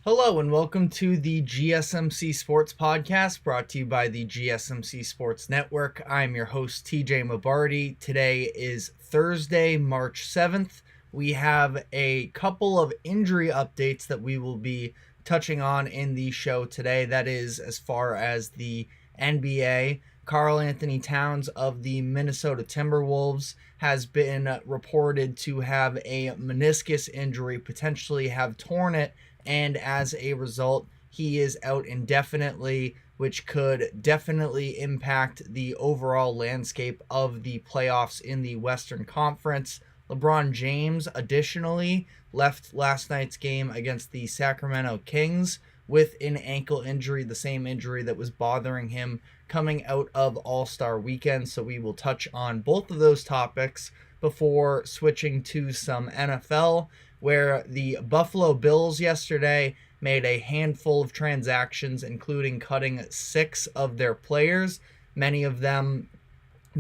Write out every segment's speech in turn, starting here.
Hello and welcome to the GSMC Sports Podcast, brought to you by the GSMC Sports Network. I'm your host, TJ Mabardi. Today is Thursday, March 7th. We have a couple of injury updates that we will be touching on in the show today. That is, as far as the NBA, Karl-Anthony Towns of the Minnesota Timberwolves has been reported to have a meniscus injury, potentially have torn it, and as a result, he is out indefinitely, which could definitely impact the overall landscape of the playoffs in the Western Conference. LeBron James, additionally, left last night's game against the Sacramento Kings with an ankle injury, the same injury that was bothering him coming out of All-Star Weekend. So we will touch on both of those topics before switching to some NFL, where the Buffalo Bills yesterday made a handful of transactions, including cutting 6 of their players, many of them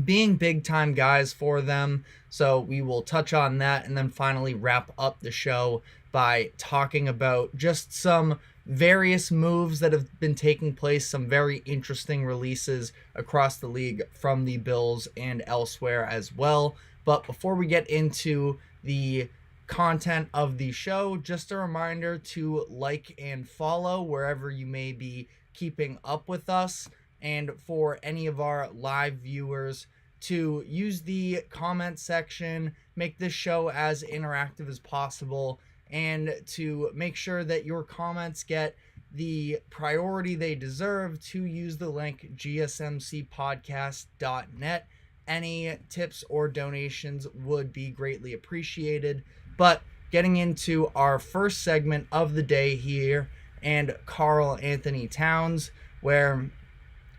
being big-time guys for them. So we will touch on that and then finally wrap up the show by talking about just some various moves that have been taking place, some very interesting releases across the league from the Bills and elsewhere as well. But before we get into the content of the show, just a reminder to like and follow wherever you may be keeping up with us, and for any of our live viewers to use the comment section, make this show as interactive as possible, and to make sure that your comments get the priority they deserve, to use the link gsmcpodcast.net. Any tips or donations would be greatly appreciated. But getting into our first segment of the day here, and Karl-Anthony Towns, where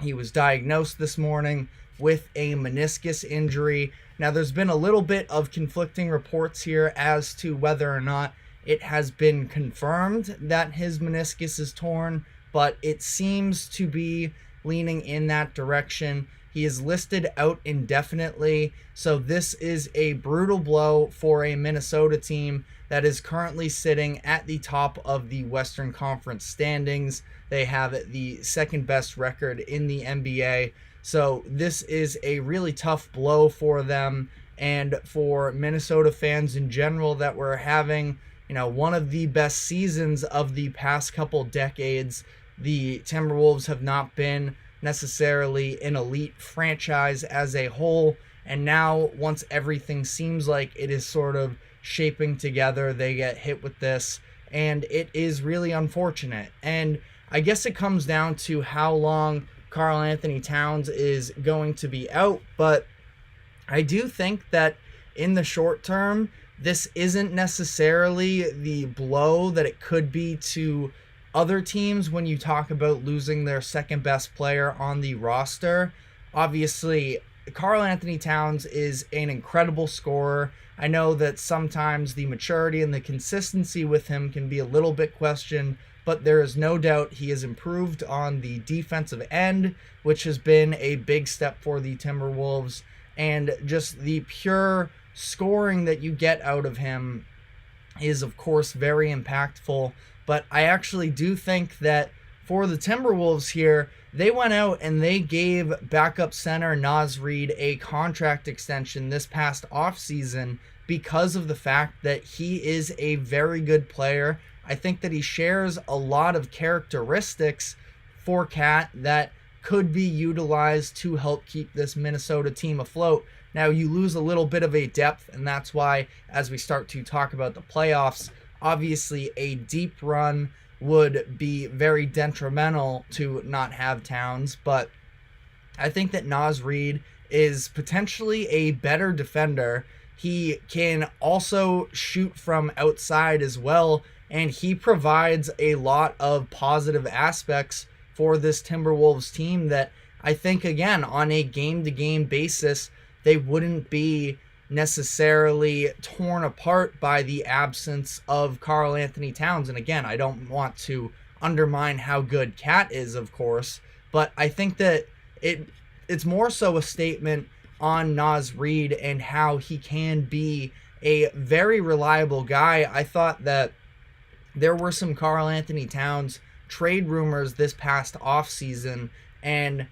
he was diagnosed this morning with a meniscus injury. Now, there's been a little bit of conflicting reports here as to whether or not it has been confirmed that his meniscus is torn, but it seems to be leaning in that direction. He is listed out indefinitely, so this is a brutal blow for a Minnesota team that is currently sitting at the top of the Western Conference standings. They have the second best record in the NBA, so this is a really tough blow for them and for Minnesota fans in general that were having, one of the best seasons of the past couple decades. The Timberwolves have not been necessarily an elite franchise as a whole, and now once everything seems like it is sort of shaping together, they get hit with this, and it is really unfortunate. And I guess it comes down to how long Karl-Anthony Towns is going to be out, but I do think that in the short term, this isn't necessarily the blow that it could be to other teams when you talk about losing their second best player on the roster. Obviously, Karl-Anthony Towns is an incredible scorer. I know that sometimes the maturity and the consistency with him can be a little bit questioned, but there is no doubt he has improved on the defensive end, which has been a big step for the Timberwolves, and just the pure scoring that you get out of him is, of course, very impactful. But I actually do think that for the Timberwolves here, they went out and they gave backup center Naz Reid a contract extension this past offseason because of the fact that he is a very good player. I think that he shares a lot of characteristics for Cat that could be utilized to help keep this Minnesota team afloat. Now, you lose a little bit of a depth, and that's why, as we start to talk about the playoffs, obviously a deep run would be very detrimental to not have Towns, but I think that Naz Reid is potentially a better defender. He can also shoot from outside as well, and he provides a lot of positive aspects for this Timberwolves team that I think, again, on a game-to-game basis, they wouldn't be necessarily torn apart by the absence of Karl-Anthony Towns. And again, I don't want to undermine how good Cat is, of course, but I think that it's more so a statement on Naz Reid and how he can be a very reliable guy. I thought that there were some Karl-Anthony Towns trade rumors this past offseason, and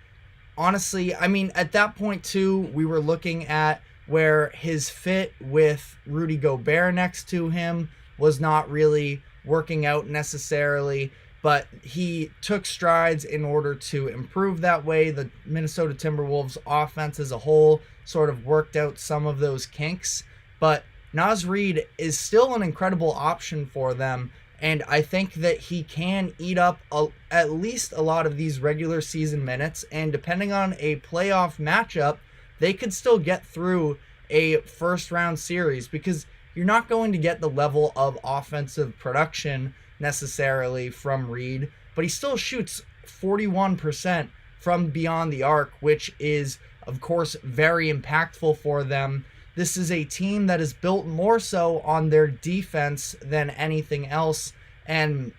honestly, I mean, at that point too, we were looking at where his fit with Rudy Gobert next to him was not really working out necessarily, but he took strides in order to improve that way. The Minnesota Timberwolves offense as a whole sort of worked out some of those kinks, but Naz Reid is still an incredible option for them, and I think that he can eat up at least a lot of these regular season minutes, and depending on a playoff matchup, they could still get through a first round series, because you're not going to get the level of offensive production necessarily from Reid, but he still shoots 41% from beyond the arc, which is, of course, very impactful for them. This is a team that is built more so on their defense than anything else. And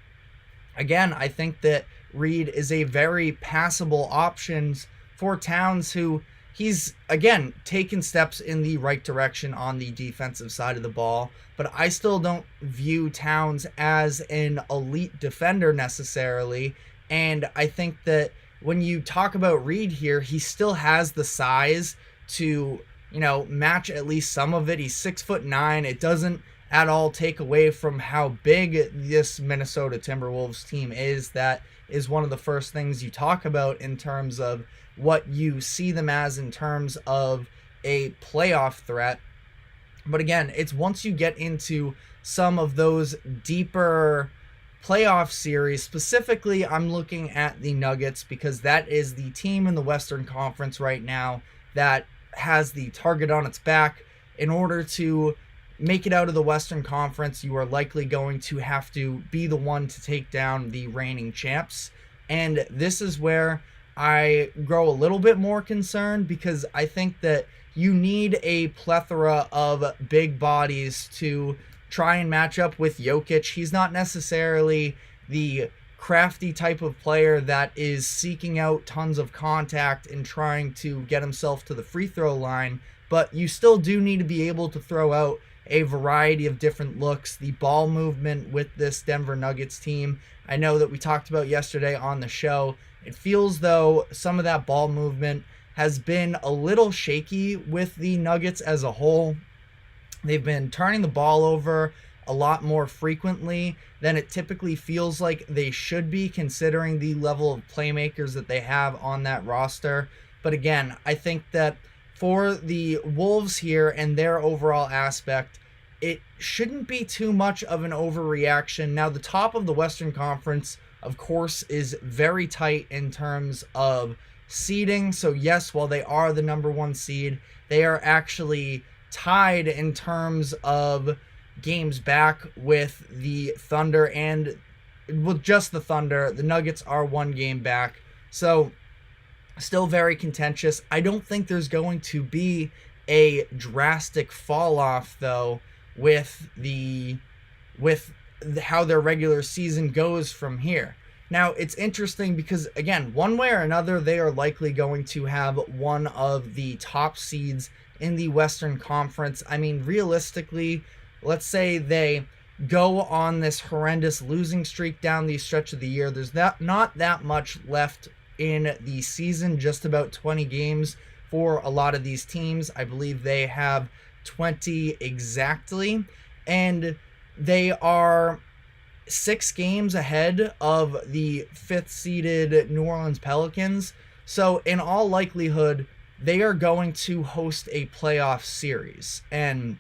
again, I think that Reid is a very passable option for Towns, who he's, again, taken steps in the right direction on the defensive side of the ball. But I still don't view Towns as an elite defender necessarily. And I think that when you talk about Reid here, he still has the size to, match at least some of it. He's 6'9". It doesn't at all take away from how big this Minnesota Timberwolves team is. That is one of the first things you talk about in terms of what you see them as in terms of a playoff threat. But again, it's once you get into some of those deeper playoff series, specifically I'm looking at the Nuggets, because that is the team in the Western Conference right now that has the target on its back. In order to make it out of the Western Conference, you are likely going to have to be the one to take down the reigning champs. And this is where I grow a little bit more concerned, because I think that you need a plethora of big bodies to try and match up with Jokic. He's not necessarily the crafty type of player that is seeking out tons of contact and trying to get himself to the free throw line, but you still do need to be able to throw out a variety of different looks. The ball movement with this Denver Nuggets team, I know that we talked about yesterday on the show, it feels though some of that ball movement has been a little shaky with the Nuggets as a whole. They've been turning the ball over a lot more frequently than it typically feels like they should be, considering the level of playmakers that they have on that roster. But again, I think that for the Wolves here and their overall aspect, it shouldn't be too much of an overreaction. Now, the top of the Western Conference, of course, is very tight in terms of seeding. So yes, while they are the number one seed, they are actually tied in terms of games back with the Thunder, and with just the Thunder, the Nuggets are one game back. So still very contentious. I don't think there's going to be a drastic fall off though with how their regular season goes from here. Now, it's interesting because, again, one way or another, they are likely going to have one of the top seeds in the Western Conference. I mean, realistically, let's say they go on this horrendous losing streak down the stretch of the year. There's not that much left in the season, just about 20 games for a lot of these teams. I believe they have 20 exactly, and they are 6 games ahead of the 5th seeded New Orleans Pelicans. So in all likelihood, they are going to host a playoff series. And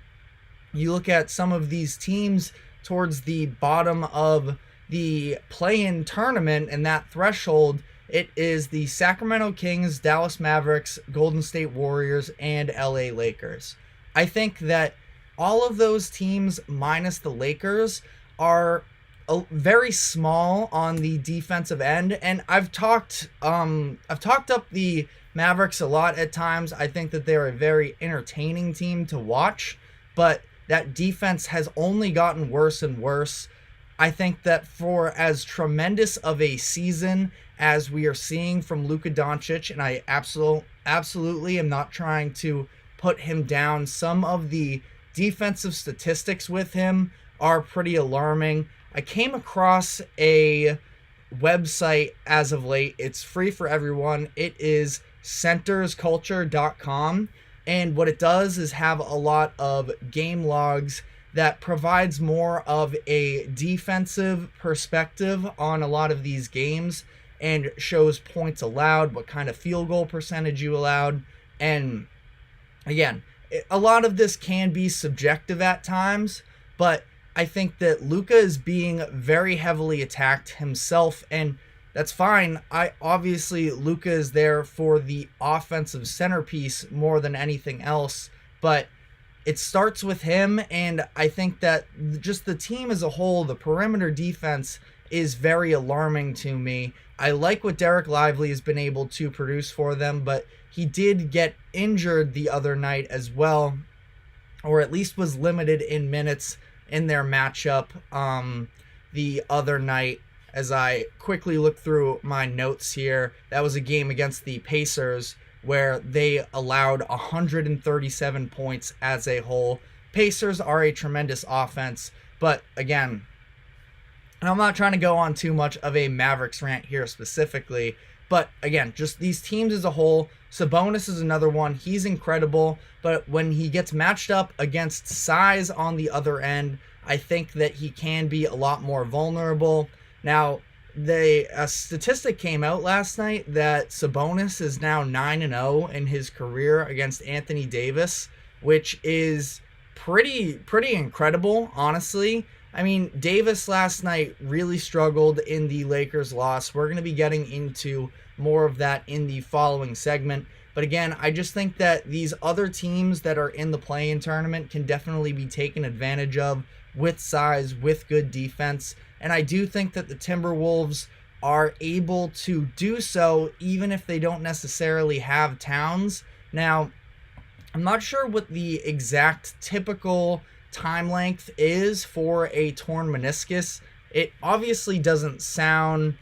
you look at some of these teams towards the bottom of the play-in tournament and that threshold, it is the Sacramento Kings, Dallas Mavericks, Golden State Warriors, and LA Lakers. I think that all of those teams, minus the Lakers, are very small on the defensive end, and I've talked up the Mavericks a lot at times. I think that they're a very entertaining team to watch, but that defense has only gotten worse and worse. I think that for as tremendous of a season as we are seeing from Luka Doncic, and I absolutely am not trying to put him down, some of the defensive statistics with him are pretty alarming. I came across a website as of late. It's free for everyone. It is centersculture.com. And what it does is have a lot of game logs that provides more of a defensive perspective on a lot of these games and shows points allowed, what kind of field goal percentage you allowed. And again, a lot of this can be subjective at times, but I think that Luka is being very heavily attacked himself, and that's fine. Obviously Luka is there for the offensive centerpiece more than anything else, but it starts with him, and I think that just the team as a whole, the perimeter defense is very alarming to me. I like what Derek Lively has been able to produce for them, but he did get injured the other night as well, or at least was limited in minutes in their matchup the other night. As I quickly look through my notes here, that was a game against the Pacers where they allowed 137 points as a whole. Pacers are a tremendous offense, but again, and I'm not trying to go on too much of a Mavericks rant here specifically, but again, just these teams as a whole. Sabonis is another one. He's incredible, but when he gets matched up against size on the other end, I think that he can be a lot more vulnerable. Now, a statistic came out last night that Sabonis is now 9-0 in his career against Anthony Davis, which is pretty incredible, honestly. I mean, Davis last night really struggled in the Lakers' loss. We're going to be getting into more of that in the following segment. But again, I just think that these other teams that are in the play-in tournament can definitely be taken advantage of with size, with good defense. And I do think that the Timberwolves are able to do so even if they don't necessarily have Towns. Now, I'm not sure what the exact typical time length is for a torn meniscus. It obviously doesn't sound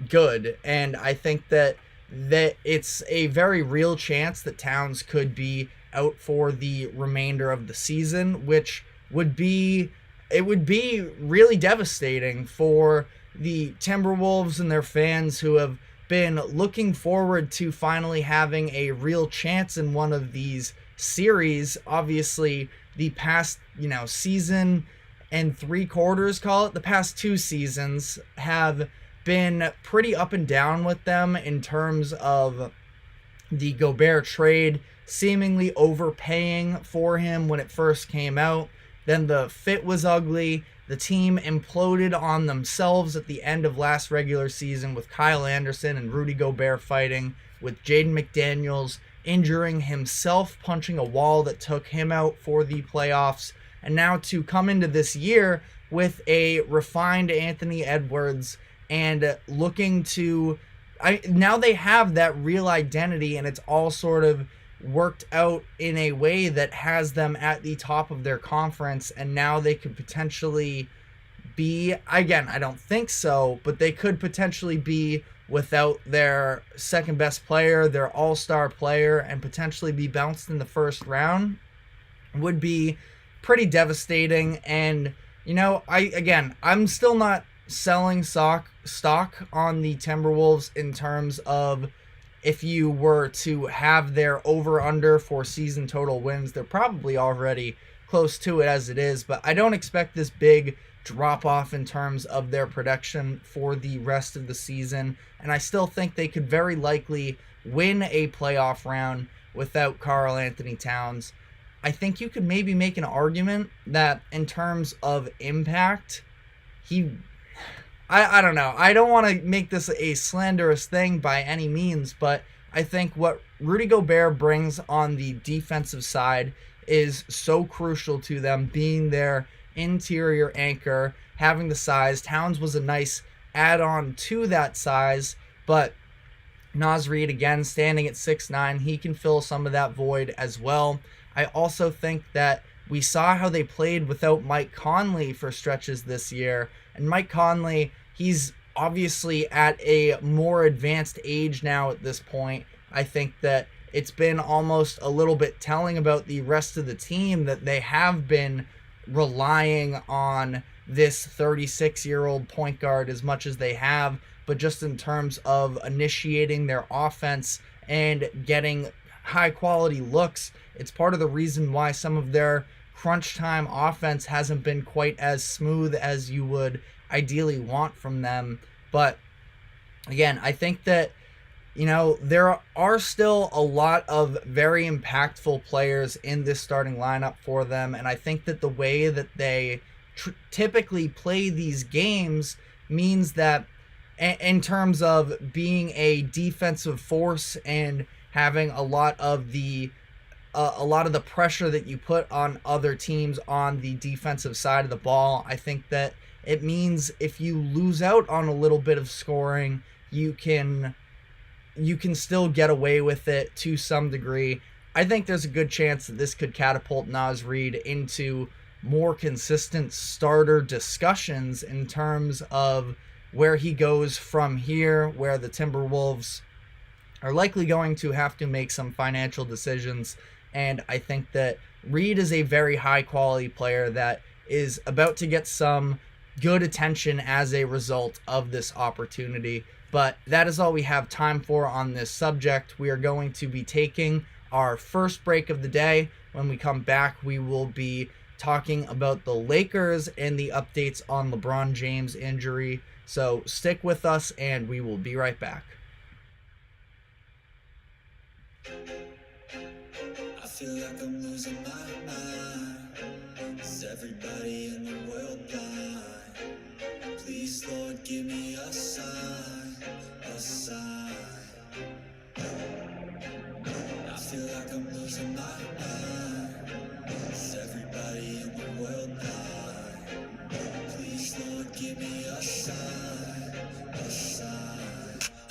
good, and I think that it's a very real chance that Towns could be out for the remainder of the season, which would be really devastating for the Timberwolves and their fans who have been looking forward to finally having a real chance in one of these series. Obviously, the past, season and 3/4, call it, the past 2 seasons have been pretty up and down with them in terms of the Gobert trade, seemingly overpaying for him when it first came out. Then the fit was ugly. The team imploded on themselves at the end of last regular season with Kyle Anderson and Rudy Gobert fighting, with Jaden McDaniels injuring himself, punching a wall that took him out for the playoffs. And now to come into this year with a refined Anthony Edwards and looking to... now they have that real identity, and it's all sort of worked out in a way that has them at the top of their conference, and now they could potentially be, again, I don't think so, but they could potentially be without their second best player, their all-star player, and potentially be bounced in the first round. Would be pretty devastating. And I'm still not selling stock on the Timberwolves in terms of if you were to have their over-under for season total wins. They're probably already close to it as it is, but I don't expect this big drop-off in terms of their production for the rest of the season, and I still think they could very likely win a playoff round without Karl-Anthony Towns. I think you could maybe make an argument that in terms of impact, I don't know. I don't want to make this a slanderous thing by any means, but I think what Rudy Gobert brings on the defensive side is so crucial to them, being their interior anchor, having the size. Towns was a nice add-on to that size, but Naz Reid, again, standing at 6'9", he can fill some of that void as well. I also think that we saw how they played without Mike Conley for stretches this year, and Mike Conley, he's obviously at a more advanced age now at this point. I think that it's been almost a little bit telling about the rest of the team that they have been relying on this 36-year-old point guard as much as they have, but just in terms of initiating their offense and getting high-quality looks, it's part of the reason why some of their crunch time offense hasn't been quite as smooth as you would ideally want from them. But again, I think that, there are still a lot of very impactful players in this starting lineup for them, and I think that the way that they typically play these games means that in terms of being a defensive force and having a lot of the pressure that you put on other teams on the defensive side of the ball, I think that it means if you lose out on a little bit of scoring, you can still get away with it to some degree. I think there's a good chance that this could catapult Naz Reid into more consistent starter discussions in terms of where he goes from here, where the Timberwolves are likely going to have to make some financial decisions. And I think that Reid is a very high quality player that is about to get some good attention as a result of this opportunity. But that is all we have time for on this subject. We are going to be taking our first break of the day. When we come back, we will be talking about the Lakers and the updates on LeBron James' injury. So stick with us and we will be right back. I feel like I'm losing my mind. Is everybody in the world blind? Please, Lord, give me a sign, a sign. I feel like I'm losing my mind. Is everybody in the world blind? Please, Lord, give me a sign, a sign.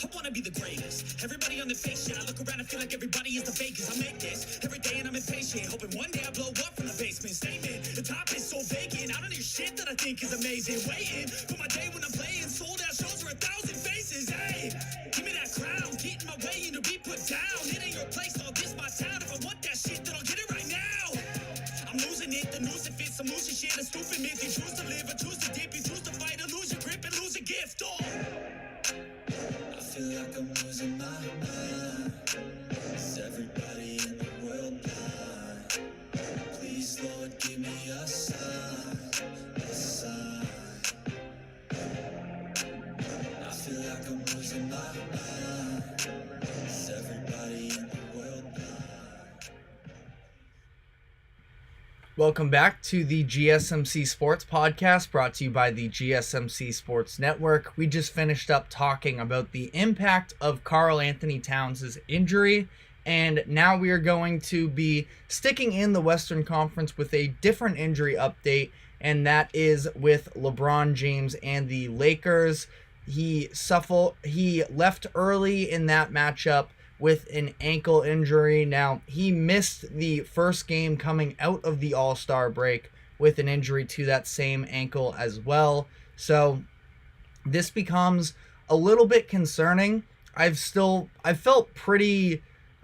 I wanna be the greatest. Everybody on the fake shit. I look around and feel like everybody is the fakest. I make this every day and I'm impatient, hoping one day I blow up from the basement. Statement, the top is so vacant. I don't hear shit that I think is amazing. Waiting for my day when I'm playing. Sold out shows for 1,000 faces. Hey, give me that crown. Get in my way and to be put down. It ain't your place, all this my town. If I want that shit, then I'll get it right now. I'm losing it, the noose it fits. I'm losing shit, a stupid myth. You choose to live or choose to dip. You choose to fight or lose your grip and lose a gift. Oh, I feel like I'm losing my mind. Is everybody in the world blind? Please, Lord, give me a sign, a sign. I feel like I'm losing my mind. Is everybody in the world blind? Welcome back to the GSMC Sports Podcast, brought to you by the GSMC Sports Network. We just finished up talking about the impact of Karl-Anthony Towns' injury, and now we are going to be sticking in the Western Conference with a different injury update, and that is with LeBron James and the Lakers. He left early in that matchup with an ankle injury. Now, he missed the first game coming out of the All-Star break with an injury to that same ankle as well. So this becomes a little bit concerning. I've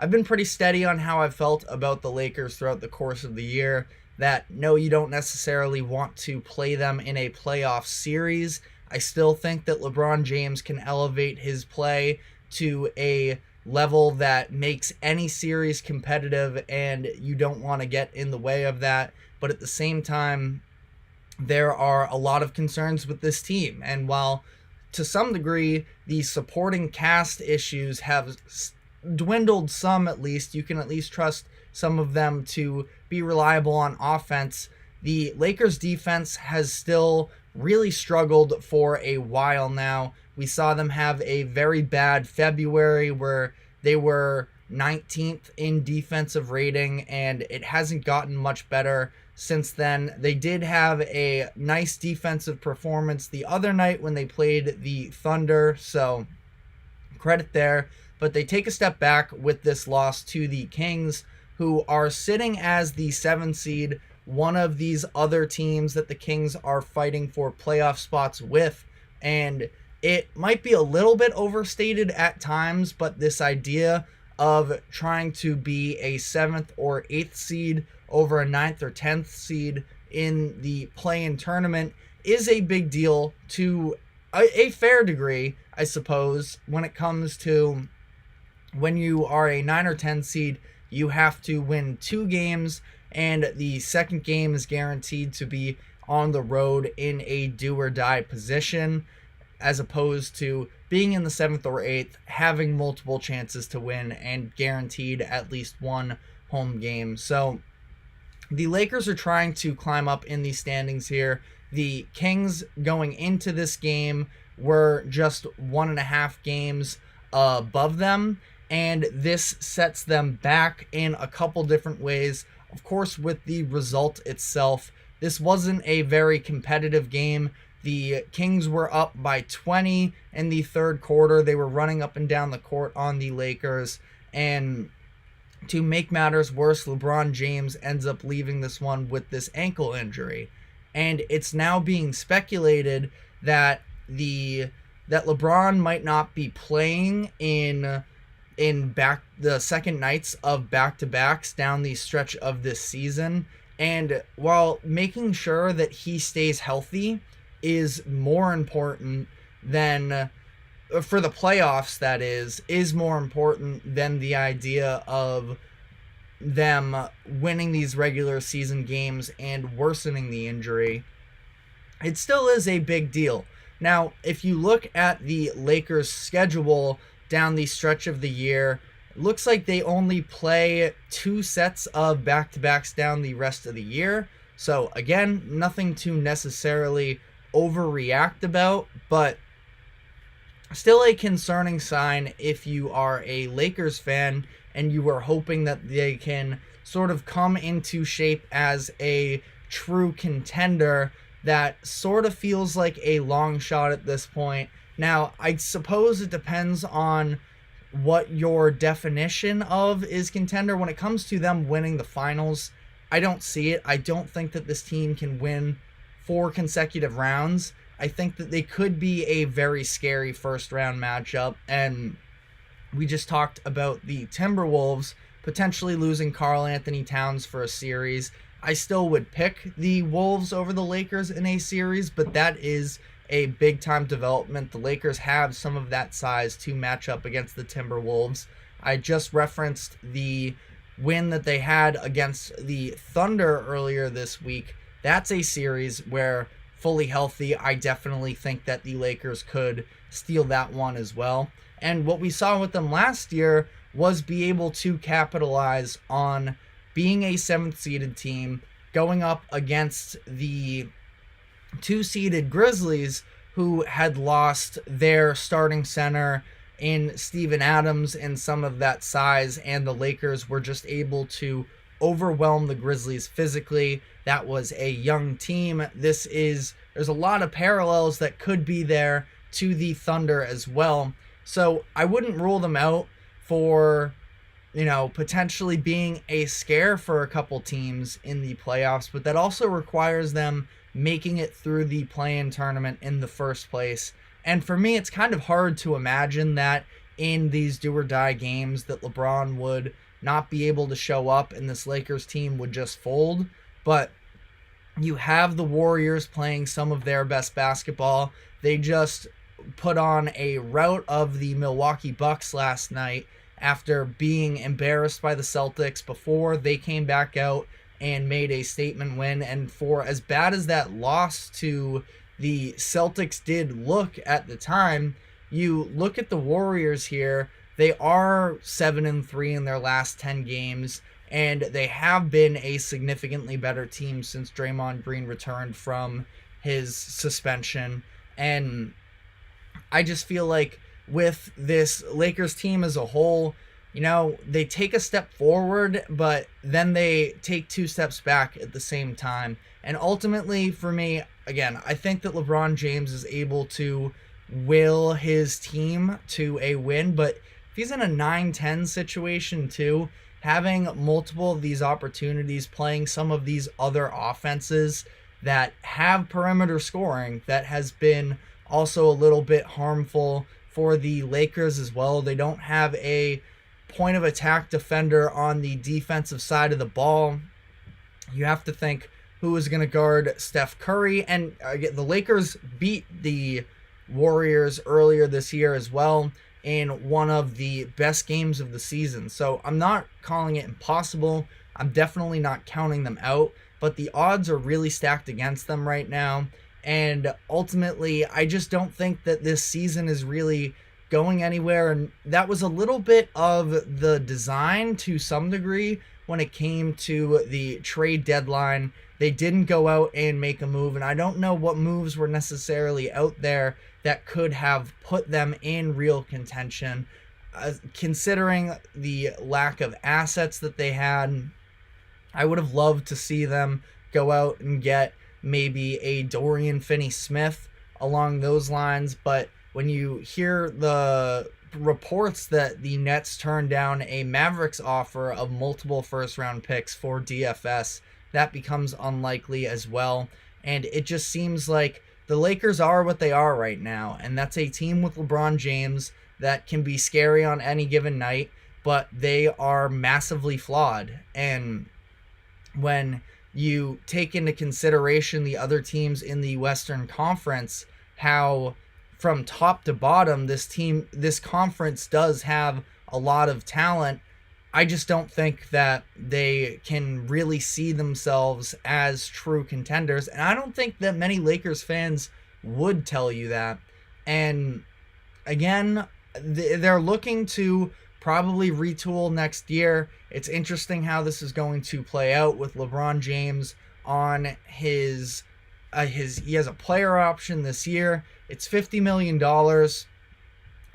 been pretty steady on how I've felt about the Lakers throughout the course of the year, that no, you don't necessarily want to play them in a playoff series. I still think that LeBron James can elevate his play to a level that makes any series competitive, and you don't want to get in the way of that. But at the same time, there are a lot of concerns with this team, and while to some degree the supporting cast issues have dwindled some, at least you can at least trust some of them to be reliable on offense, the Lakers defense has still really struggled for a while now. We saw them have a very bad February where they were 19th in defensive rating, and it hasn't gotten much better since then. They did have a nice defensive performance the other night when they played the Thunder, so credit there. But they take a step back with this loss to the Kings, who are sitting as the 7th seed, one of these other teams that the Kings are fighting for playoff spots with. And it might be a little bit overstated at times, but this idea of trying to be a 7th or 8th seed over a 9th or 10th seed in the play-in tournament is a big deal to a fair degree, I suppose, when it comes to when you are a 9 or 10 seed, you have to win 2 games, and the second game is guaranteed to be on the road in a do or die position, as opposed to being in the 7th or 8th, having multiple chances to win and guaranteed at least one home game. So the Lakers are trying to climb up in the standings here. The Kings going into this game were just 1.5 games above them, and this sets them back in a couple different ways. Of course, with the result itself, this wasn't a very competitive game. The Kings were up by 20 in the third quarter. They were running up and down the court on the Lakers, and to make matters worse, LeBron James ends up leaving this one with this ankle injury. And it's now being speculated that LeBron might not be playing in the second nights of back-to-backs down the stretch of this season. And while making sure that he stays healthy is more important than, for the playoffs that is more important than the idea of them winning these regular season games and worsening the injury, it still is a big deal. Now, if you look at the Lakers' schedule down the stretch of the year, it looks like they only play 2 sets of back-to-backs down the rest of the year. So again, nothing to necessarily overreact about, but still a concerning sign if you are a Lakers fan and you are hoping that they can sort of come into shape as a true contender. That sort of feels like a long shot at this point. Now, I suppose it depends on what your definition of is contender. When it comes to them winning the finals, I don't see it. I don't think that this team can win 4 consecutive rounds. I think that they could be a very scary first round matchup, and we just talked about the Timberwolves potentially losing Karl-Anthony Towns for a series. I still would pick the Wolves over the Lakers in a series, but that is a big-time development. The Lakers have some of that size to match up against the Timberwolves. I just referenced the win that they had against the Thunder earlier this week. That's a series where, fully healthy, I definitely think that the Lakers could steal that one as well. And what we saw with them last year was be able to capitalize on being a 7th-seeded team, going up against the 2-seeded Grizzlies, who had lost their starting center in Steven Adams and some of that size, and the Lakers were just able to overwhelm the Grizzlies physically. That was a young team. There's a lot of parallels that could be there to the Thunder as well. So I wouldn't rule them out for, potentially being a scare for a couple teams in the playoffs, but that also requires them making it through the play-in tournament in the first place. And for me, it's kind of hard to imagine that in these do-or-die games that LeBron would not be able to show up and this Lakers team would just fold. But you have the Warriors playing some of their best basketball. They just put on a rout of the Milwaukee Bucks last night after being embarrassed by the Celtics before they came back out and made a statement win. And for as bad as that loss to the Celtics did look at the time, you look at the Warriors here, they are 7-3 in their last 10 games, and they have been a significantly better team since Draymond Green returned from his suspension. And I just feel like with this Lakers team as a whole, they take a step forward, but then they take 2 steps back at the same time. And ultimately, for me, again, I think that LeBron James is able to will his team to a win, but if he's in a 9-10 situation too, having multiple of these opportunities, playing some of these other offenses that have perimeter scoring, that has been also a little bit harmful for the Lakers as well. They don't have a point of attack defender on the defensive side of the ball. You have to think, who is going to guard Steph Curry. And the Lakers beat the Warriors earlier this year as well in one of the best games of the season. So I'm not calling it impossible. I'm definitely not counting them out, but the odds are really stacked against them right now. And ultimately, I just don't think that this season is really going anywhere. And that was a little bit of the design to some degree when it came to the trade deadline. They didn't go out and make a move, and I don't know what moves were necessarily out there that could have put them in real contention. Considering the lack of assets that they had, I would have loved to see them go out and get maybe a Dorian Finney-Smith along those lines, but when you hear the reports that the Nets turned down a Mavericks offer of multiple first-round picks for DFS, that becomes unlikely as well. And it just seems like the Lakers are what they are right now, and that's a team with LeBron James that can be scary on any given night, but they are massively flawed. And when you take into consideration the other teams in the Western Conference, how from top to bottom this conference does have a lot of talent, I just don't think that they can really see themselves as true contenders. And I don't think that many Lakers fans would tell you that. And again, they're looking to probably retool next year. It's interesting how this is going to play out with LeBron James on his he has a player option this year. It's $50 million.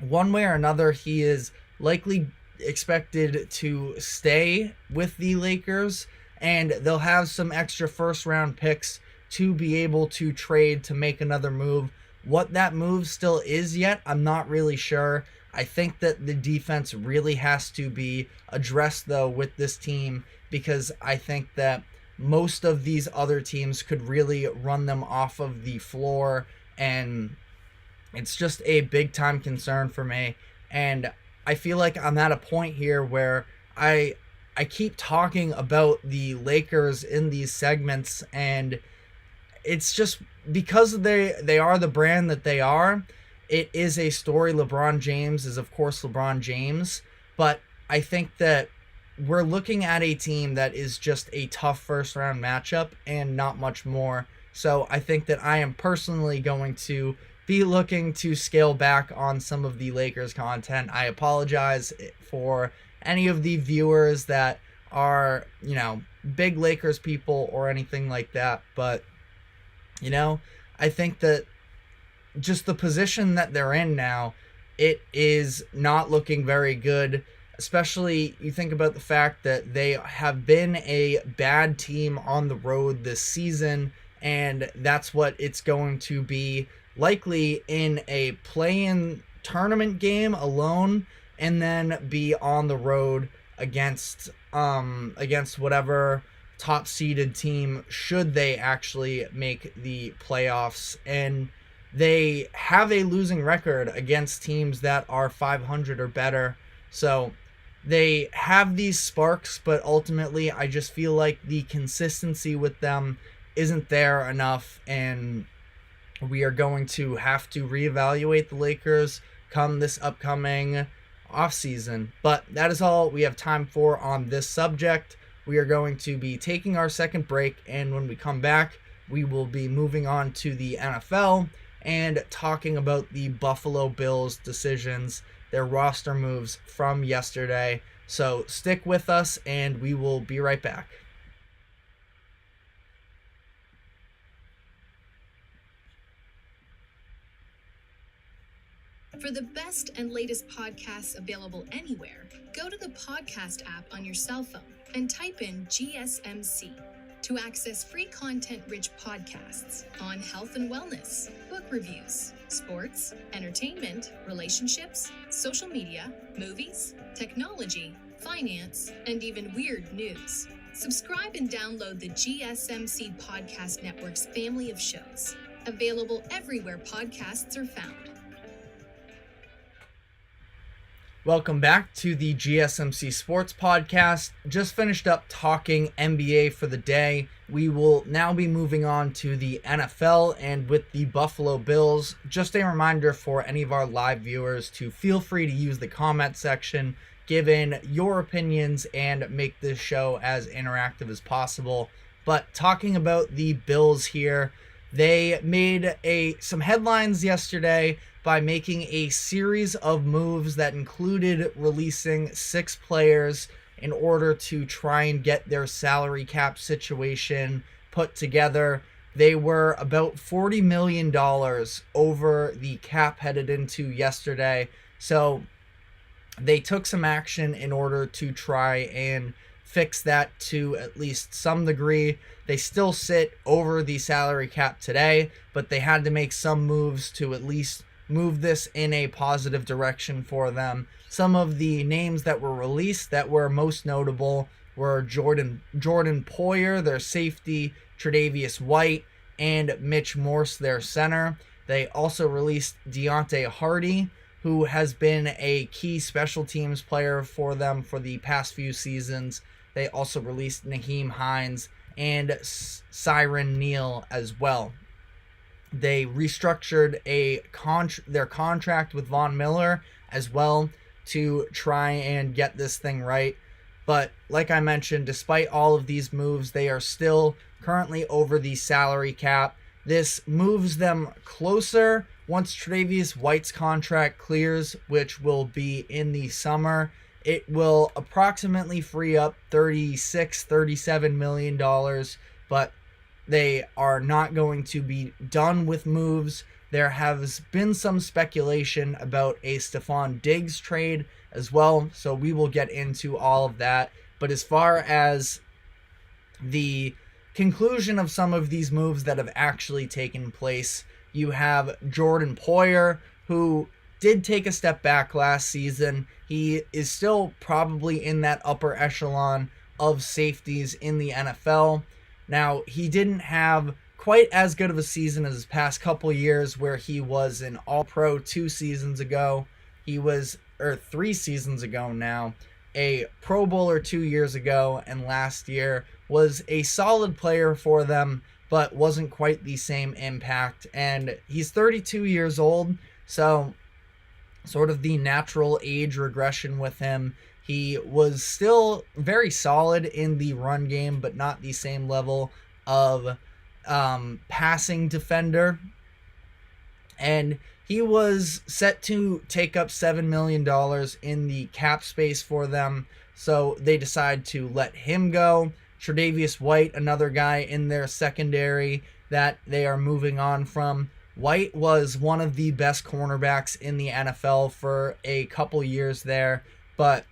One way or another, he is likely expected to stay with the Lakers, and they'll have some extra first round picks to be able to trade to make another move. What that move still is yet, I'm not really sure. I think that the defense really has to be addressed though with this team, because I think that most of these other teams could really run them off of the floor, and it's just a big time concern for me. And I feel like I'm at a point here where I keep talking about the Lakers in these segments, and it's just because they are the brand that they are. It is a story. LeBron James is, of course, LeBron James, but I think that we're looking at a team that is just a tough first round matchup and not much more. So I think that I am personally going to be looking to scale back on some of the Lakers content. I apologize for any of the viewers that are, big Lakers people or anything like that. But, I think that just the position that they're in now, it is not looking very good. Especially you think about the fact that they have been a bad team on the road this season, and that's what it's going to be likely in a play-in tournament game alone, and then be on the road against whatever top-seeded team should they actually make the playoffs. And they have a losing record against teams that are 500 or better. So they have these sparks, but ultimately I just feel like the consistency with them isn't there enough, and we are going to have to reevaluate the Lakers come this upcoming offseason. But that is all we have time for on this subject. We are going to be taking our second break, and when we come back, we will be moving on to the NFL and talking about the Buffalo Bills decisions, their roster moves from yesterday. So stick with us, and we will be right back. For the best and latest podcasts available anywhere, go to the podcast app on your cell phone and type in GSMC to access free content-rich podcasts on health and wellness, book reviews, sports, entertainment, relationships, social media, movies, technology, finance, and even weird news. Subscribe and download the GSMC Podcast Network's family of shows, available everywhere podcasts are found. Welcome back to the GSMC Sports Podcast. Just finished up talking NBA for the day. we will now be moving on to the NFL and with the Buffalo Bills. Just a reminder for any of our live viewers to feel free to use the comment section, give in your opinions, and make this show as interactive as possible. But talking about the Bills here, they made some headlines yesterday by making a series of moves that included releasing 6 players in order to try and get their salary cap situation put together. They were about $40 million over the cap headed into yesterday. So they took some action in order to try and fix that to at least some degree. They still sit over the salary cap today, but they had to make some moves to at least move this in a positive direction for them. Some of the names that were released that were most notable were Jordan Poyer, their safety, Tre'Davious White, and Mitch Morse, their center. They also released Deontay Hardy, who has been a key special teams player for them for the past few seasons. They also released Naheem Hines and Siren Neal as well. They restructured their contract with Von Miller as well to try and get this thing right. But like I mentioned, despite all of these moves, they are still currently over the salary cap. This moves them closer once Tre'Davious White's contract clears, which will be in the summer. It will approximately free up $37 million, but they are not going to be done with moves. There has been some speculation about a Stephon Diggs trade as well, so we will get into all of that. But as far as the conclusion of some of these moves that have actually taken place, you have Jordan Poyer, who did take a step back last season. He is still probably in that upper echelon of safeties in the NFL. Now, he didn't have quite as good of a season as his past couple years, where he was an All-Pro 2 seasons ago. He was, or 3 seasons ago now, a Pro Bowler 2 years ago, and last year was a solid player for them, but wasn't quite the same impact. And he's 32 years old, so sort of the natural age regression with him. He was still very solid in the run game, but not the same level of passing defender. And he was set to take up $7 million in the cap space for them, so they decide to let him go. Tre'Davious White, another guy in their secondary that they are moving on from. White was one of the best cornerbacks in the NFL for a couple years there, but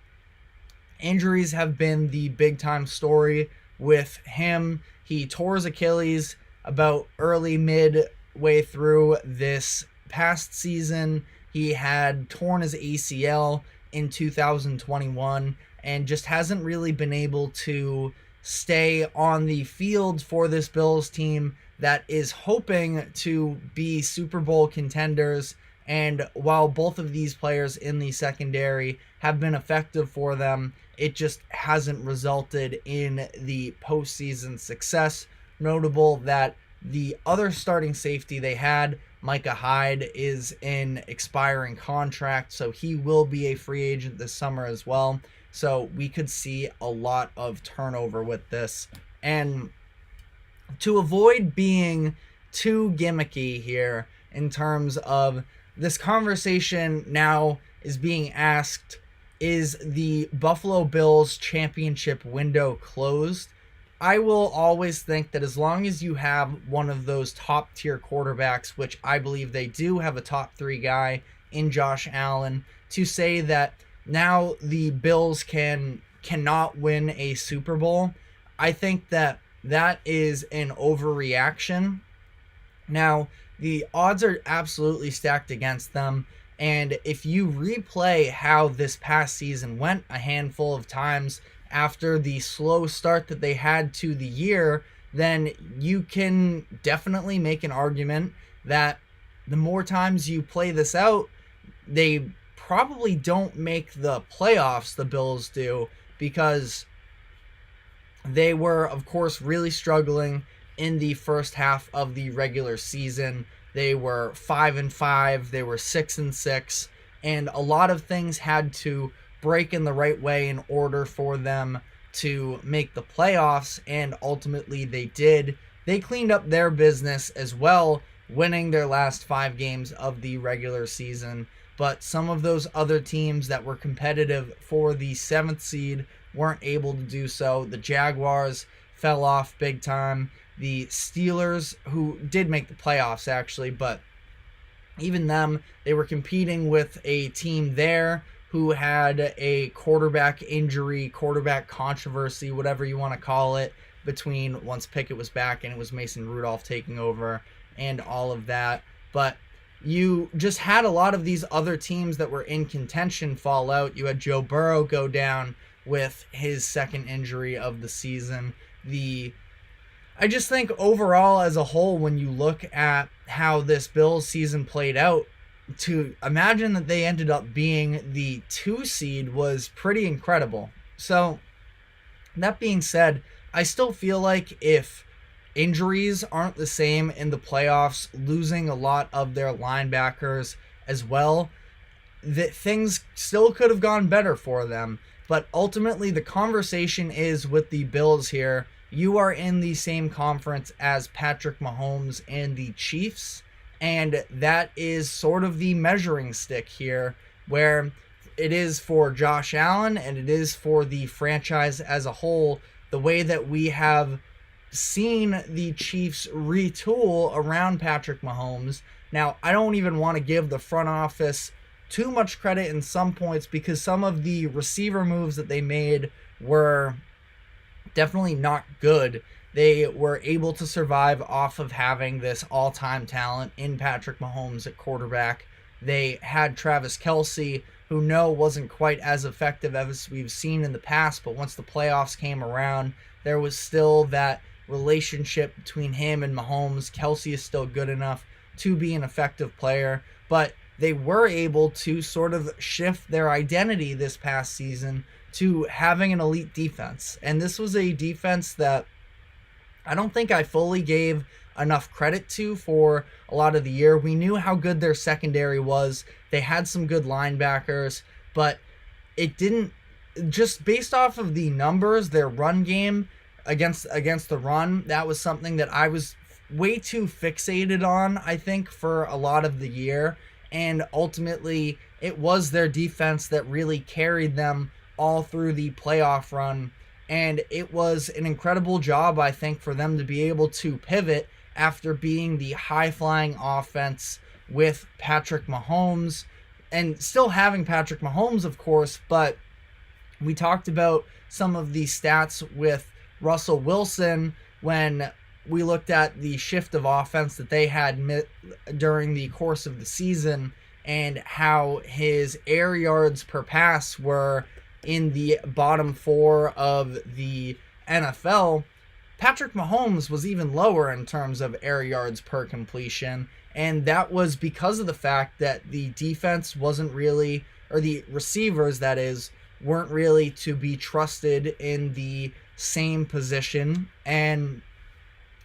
injuries have been the big-time story with him. He tore his Achilles about midway through this past season. He had torn his ACL in 2021 and just hasn't really been able to stay on the field for this Bills team that is hoping to be Super Bowl contenders. And while both of these players in the secondary have been effective for them, it just hasn't resulted in the postseason success. Notable that the other starting safety they had, Micah Hyde, is in expiring contract, so he will be a free agent this summer as well. So we could see a lot of turnover with this. And to avoid being too gimmicky here in terms of this conversation now is being asked, is the Buffalo Bills championship window closed? I will always think that as long as you have one of those top tier quarterbacks, which I believe they do have a top 3 guy in Josh Allen, to say that now the Bills cannot win a Super Bowl, I think that is an overreaction. Now, the odds are absolutely stacked against them, and if you replay how this past season went a handful of times after the slow start that they had to the year, then you can definitely make an argument that the more times you play this out, they probably don't make the playoffs, the Bills do, because They were, of course, really struggling in the first half of the regular season. They were 5-5, they were 6-6, and a lot of things had to break in the right way in order for them to make the playoffs, and ultimately they did. They cleaned up their business as well, winning their last 5 games of the regular season. But some of those other teams that were competitive for the 7th seed weren't able to do so. The Jaguars fell off big time. The Steelers, who did make the playoffs actually, but even them, they were competing with a team there who had a quarterback injury, quarterback controversy, whatever you want to call it, between once Pickett was back and it was Mason Rudolph taking over and all of that. But you just had a lot of these other teams that were in contention fall out. You had Joe Burrow go down with his second injury of the season. I just think overall as a whole, when you look at how this Bills season played out, to imagine that they ended up being the 2 seed was pretty incredible. So that being said, I still feel like if injuries aren't the same in the playoffs, losing a lot of their linebackers as well, that things still could have gone better for them. But ultimately, the conversation is with the Bills here. You are in the same conference as Patrick Mahomes and the Chiefs, and that is sort of the measuring stick here, where it is for Josh Allen and it is for the franchise as a whole, the way that we have seen the Chiefs retool around Patrick Mahomes. Now, I don't even want to give the front office too much credit in some points, because some of the receiver moves that they made were definitely not good. They were able to survive off of having this all-time talent in Patrick Mahomes at quarterback. They had Travis Kelce, who wasn't quite as effective as we've seen in the past, but once the playoffs came around, there was still that relationship between him and Mahomes. Kelce is still good enough to be an effective player, but they were able to sort of shift their identity this past season to having an elite defense. And this was a defense that I don't think I fully gave enough credit to for a lot of the year. We knew how good their secondary was. They had some good linebackers, but it didn't, just based off of the numbers, their run game against the run, that was something that I was way too fixated on, I think, for a lot of the year. And ultimately, it was their defense that really carried them all through the playoff run. And it was an incredible job, I think, for them to be able to pivot after being the high-flying offense with Patrick Mahomes, and still having Patrick Mahomes, of course, but we talked about some of the stats with Russell Wilson when we looked at the shift of offense that they had during the course of the season, and how his air yards per pass were in the bottom 4 of the NFL. Patrick Mahomes was even lower in terms of air yards per completion, and that was because of the fact that the defense wasn't really, or the receivers, that is, weren't really to be trusted in the same position, and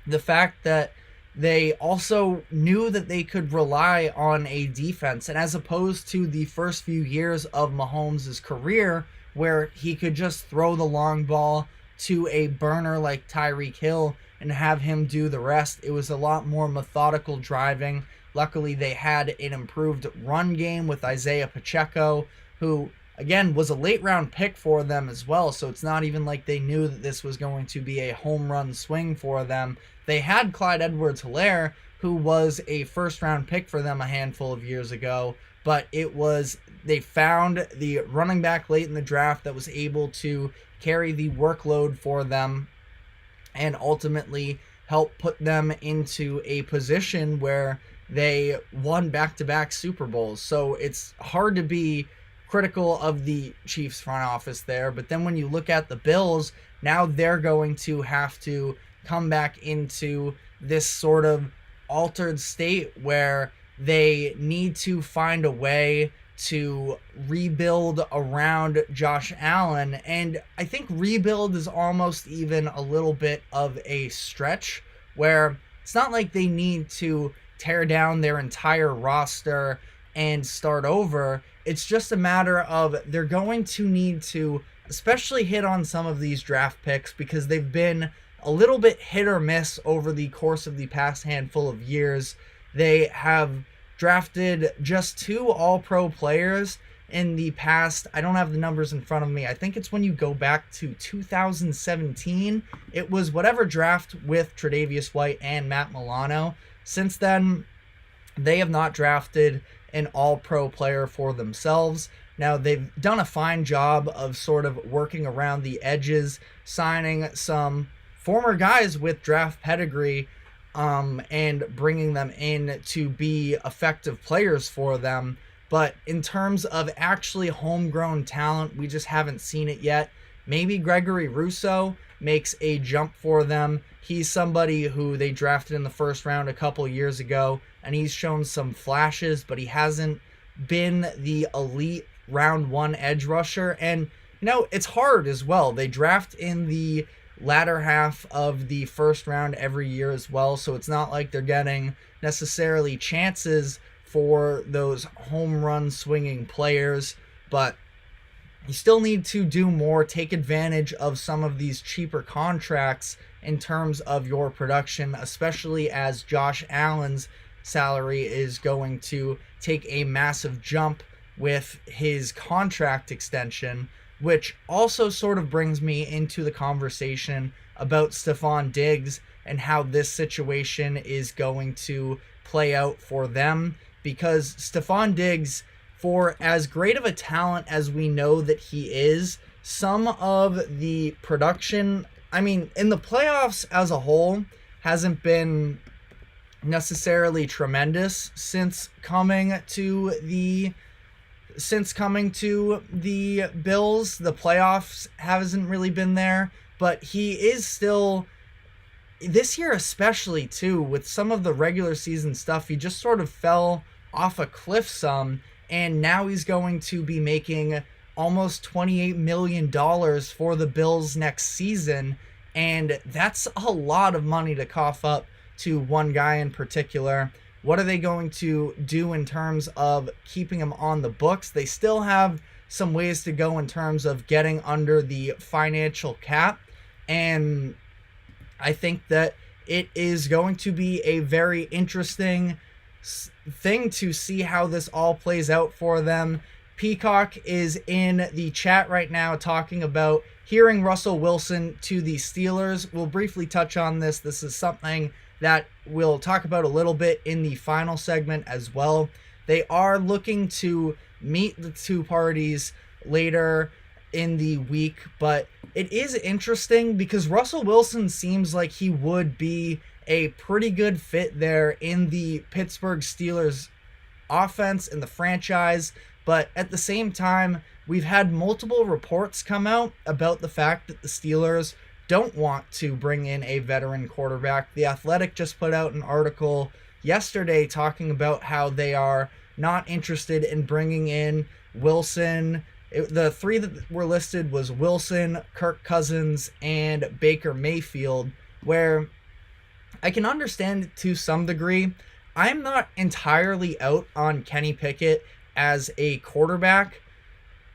the fact that they also knew that they could rely on a defense. And as opposed to the first few years of Mahomes' career, where he could just throw the long ball to a burner like Tyreek Hill and have him do the rest, it was a lot more methodical driving. Luckily, they had an improved run game with Isaiah Pacheco, who, again, was a late-round pick for them as well, so it's not even like they knew that this was going to be a home run swing for them. They had Clyde Edwards-Helaire, who was a first-round pick for them a handful of years ago, but they found the running back late in the draft that was able to carry the workload for them and ultimately help put them into a position where they won back-to-back Super Bowls. So it's hard to be critical of the Chiefs front office there, but then when you look at the Bills, now they're going to have to come back into this sort of altered state where they need to find a way to rebuild around Josh Allen. And I think rebuild is almost even a little bit of a stretch, where it's not like they need to tear down their entire roster and start over. It's just a matter of they're going to need to especially hit on some of these draft picks, because they've been a little bit hit or miss over the course of the past handful of years. They have drafted just 2 all-pro players in the past. I don't have the numbers in front of me. I think it's when you go back to 2017. It was whatever draft with Tre'Davious White and Matt Milano. Since then, they have not drafted an all-pro player for themselves. Now, they've done a fine job of sort of working around the edges, signing some former guys with draft pedigree, and bringing them in to be effective players for them. But in terms of actually homegrown talent, we just haven't seen it yet. Maybe Gregory Rousseau makes a jump for them. He's somebody who they drafted in the first round a couple years ago, and he's shown some flashes, but he hasn't been the elite round 1 edge rusher. And, it's hard as well. They draft in the latter half of the first round every year as well, so it's not like they're getting necessarily chances for those home run swinging players. But you still need to do more, take advantage of some of these cheaper contracts in terms of your production, especially as Josh Allen's salary is going to take a massive jump with his contract extension, which also sort of brings me into the conversation about Stephon Diggs and how this situation is going to play out for them. Because Stephon Diggs, for as great of a talent as we know that he is, some of the production, in the playoffs as a whole, hasn't been necessarily tremendous since coming to the Bills. The playoffs hasn't really been there, but he is still, this year especially too, with some of the regular season stuff, he just sort of fell off a cliff some, and now he's going to be making almost $28 million for the Bills next season, and that's a lot of money to cough up to one guy in particular. What are they going to do in terms of keeping him on the books? They still have some ways to go in terms of getting under the financial cap, and I think that it is going to be a very interesting thing to see how this all plays out for them. Peacock is in the chat right now talking about hearing Russell Wilson to the Steelers. We'll briefly touch on this. This is something that we'll talk about a little bit in the final segment as well. They are looking to meet the two parties later in the week, but it is interesting because Russell Wilson seems like he would be a pretty good fit there in the Pittsburgh Steelers offense and the franchise. But at the same time, we've had multiple reports come out about the fact that the Steelers don't want to bring in a veteran quarterback. The Athletic just put out an article yesterday talking about how they are not interested in bringing in Wilson. The 3 that were listed was Wilson, Kirk Cousins, and Baker Mayfield, where I can understand it to some degree. I'm not entirely out on Kenny Pickett as a quarterback.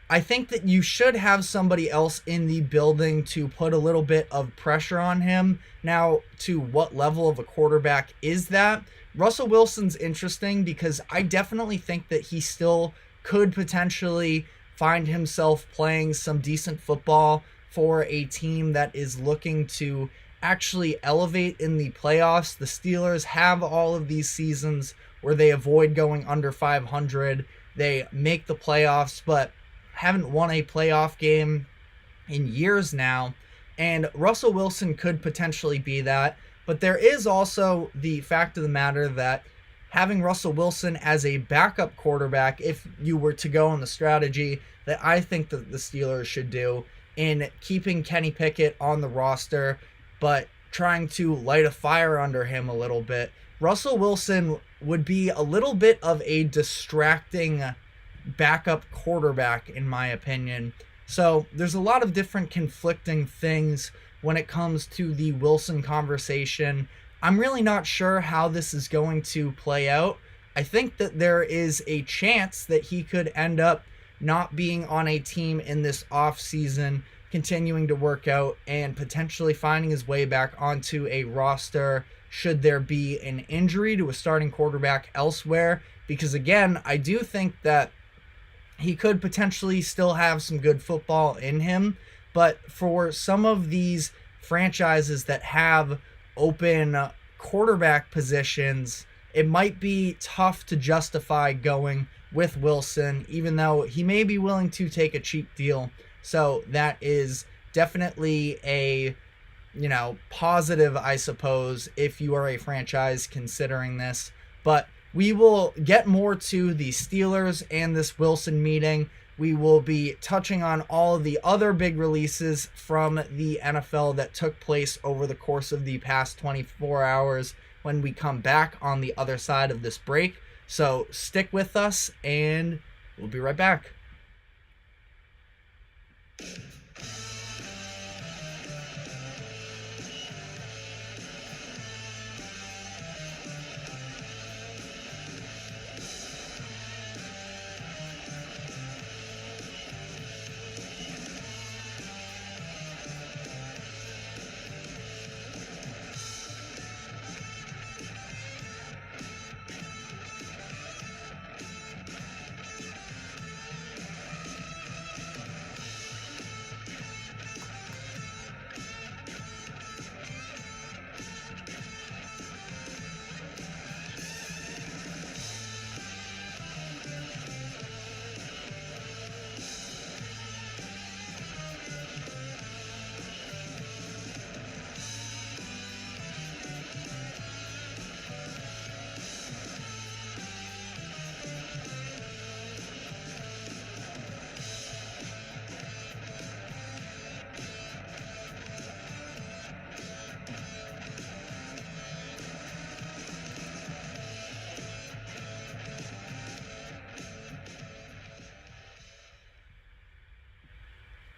I think that you should have somebody else in the building to put a little bit of pressure on him. Now, to what level of a quarterback is that? Russell Wilson's interesting because I definitely think that he still could potentially find himself playing some decent football for a team that is looking to actually elevate in the playoffs. The Steelers have all of these seasons where they avoid going under 500. They make the playoffs, but haven't won a playoff game in years now. And Russell Wilson could potentially be that. But there is also the fact of the matter that having Russell Wilson as a backup quarterback, if you were to go on the strategy that I think that the Steelers should do in keeping Kenny Pickett on the roster, but trying to light a fire under him a little bit, Russell Wilson would be a little bit of a distracting backup quarterback, in my opinion. So there's a lot of different conflicting things when it comes to the Wilson conversation. I'm really not sure how this is going to play out. I think that there is a chance that he could end up not being on a team in this offseason, continuing to work out and potentially finding his way back onto a roster should there be an injury to a starting quarterback elsewhere. Because again, I do think that he could potentially still have some good football in him, but for some of these franchises that have open quarterback positions, it might be tough to justify going with Wilson, even though he may be willing to take a cheap deal. So that is definitely a, positive, I suppose, if you are a franchise considering this. But we will get more to the Steelers and this Wilson meeting. We will be touching on all of the other big releases from the NFL that took place over the course of the past 24 hours when we come back on the other side of this break. So stick with us and we'll be right back.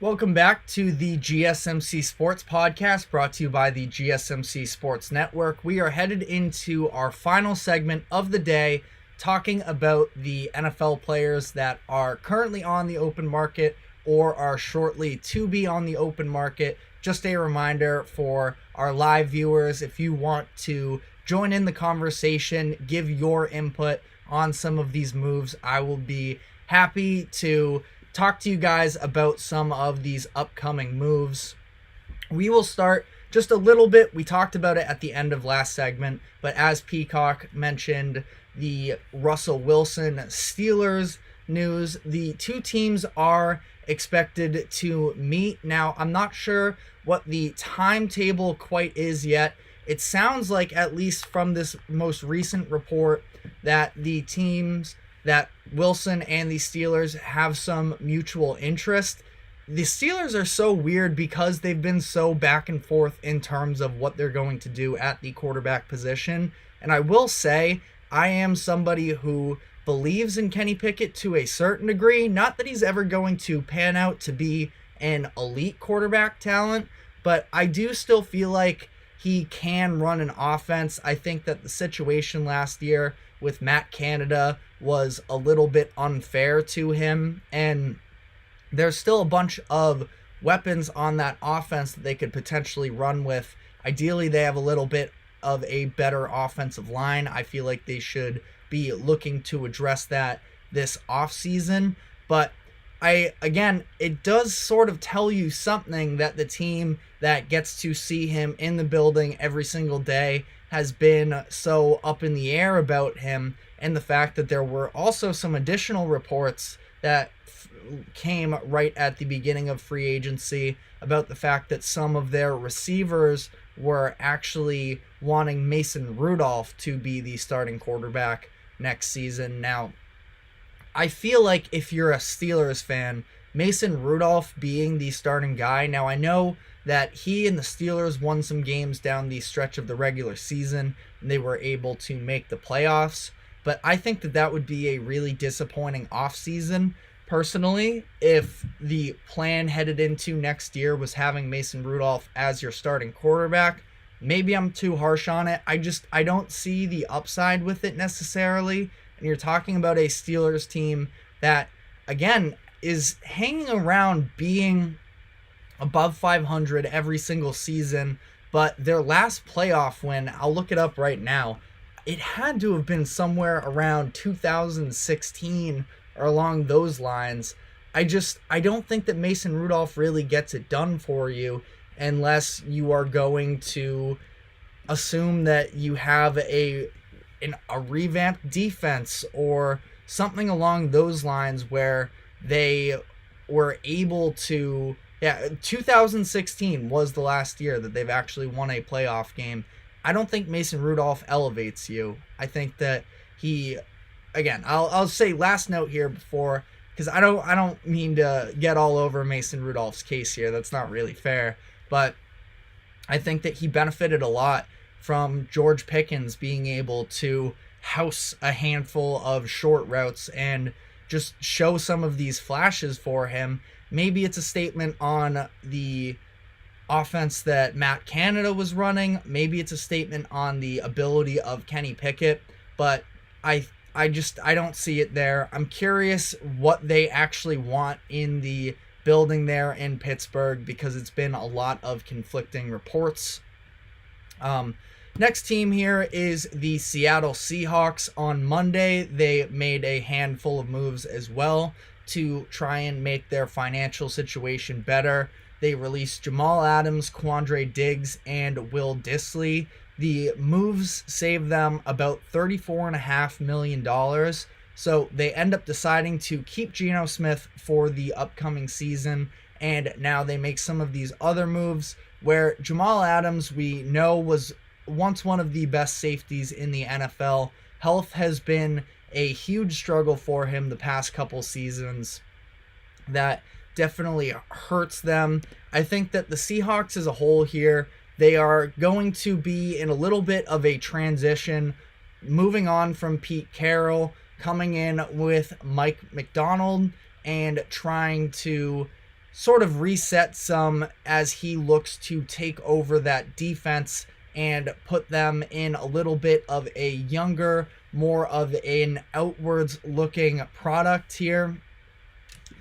Welcome back to the GSMC Sports Podcast, brought to you by the GSMC Sports Network. We are headed into our final segment of the day, talking about the NFL players that are currently on the open market or are shortly to be on the open market. Just a reminder for our live viewers, if you want to join in the conversation, give your input on some of these moves, I will be happy to talk to you guys about some of these upcoming moves. We will start just a little bit. We talked about it at the end of last segment, but as Peacock mentioned, the Russell Wilson Steelers news, the two teams are expected to meet. Now, I'm not sure what the timetable quite is yet. It sounds like, at least from this most recent report, that the teams that Wilson and the Steelers have some mutual interest. The Steelers are so weird because they've been so back and forth in terms of what they're going to do at the quarterback position. And I will say, I am somebody who believes in Kenny Pickett to a certain degree. Not that he's ever going to pan out to be an elite quarterback talent, but I do still feel like he can run an offense. I think that the situation last year with Matt Canada was a little bit unfair to him, and there's still a bunch of weapons on that offense that they could potentially run with. Ideally, they have a little bit of a better offensive line. I feel like they should be looking to address that this offseason, but it does sort of tell you something that the team that gets to see him in the building every single day has been so up in the air about him, and the fact that there were also some additional reports that came right at the beginning of free agency about the fact that some of their receivers were actually wanting Mason Rudolph to be the starting quarterback next season. Now, I feel like if you're a Steelers fan, Mason Rudolph being the starting guy, now I know that he and the Steelers won some games down the stretch of the regular season, and they were able to make the playoffs, but I think that would be a really disappointing offseason, personally, if the plan headed into next year was having Mason Rudolph as your starting quarterback. Maybe I'm too harsh on it. I don't see the upside with it necessarily. And you're talking about a Steelers team that, again, is hanging around being above 500 every single season, but their last playoff win, I'll look it up right now, it had to have been somewhere around 2016 or along those lines. I don't think that Mason Rudolph really gets it done for you unless you are going to assume that you have a revamped defense or something along those lines where they were able to. Yeah, 2016 was the last year that they've actually won a playoff game. I don't think Mason Rudolph elevates you. I think that he, again, I'll say last note here before, because I don't mean to get all over Mason Rudolph's case here. That's not really fair. But I think that he benefited a lot from George Pickens being able to house a handful of short routes and just show some of these flashes for him. Maybe it's a statement on the offense that Matt Canada was running. Maybe it's a statement on the ability of Kenny Pickett, but I don't see it there. I'm curious what they actually want in the building there in Pittsburgh, because it's been a lot of conflicting reports. Next team here is the Seattle Seahawks. On Monday, they made a handful of moves as well to try and make their financial situation better. They released Jamal Adams, Quandre Diggs, and Will Dissly. The moves saved them about $34.5 million. So they end up deciding to keep Geno Smith for the upcoming season. And now they make some of these other moves where Jamal Adams, we know, was once one of the best safeties in the NFL. Health has been a huge struggle for him the past couple seasons. That definitely hurts them. I think that the Seahawks as a whole here, they are going to be in a little bit of a transition, moving on from Pete Carroll, coming in with Mike McDonald, and trying to sort of reset some as he looks to take over that defense and put them in a little bit of a younger, more of an outwards looking product here.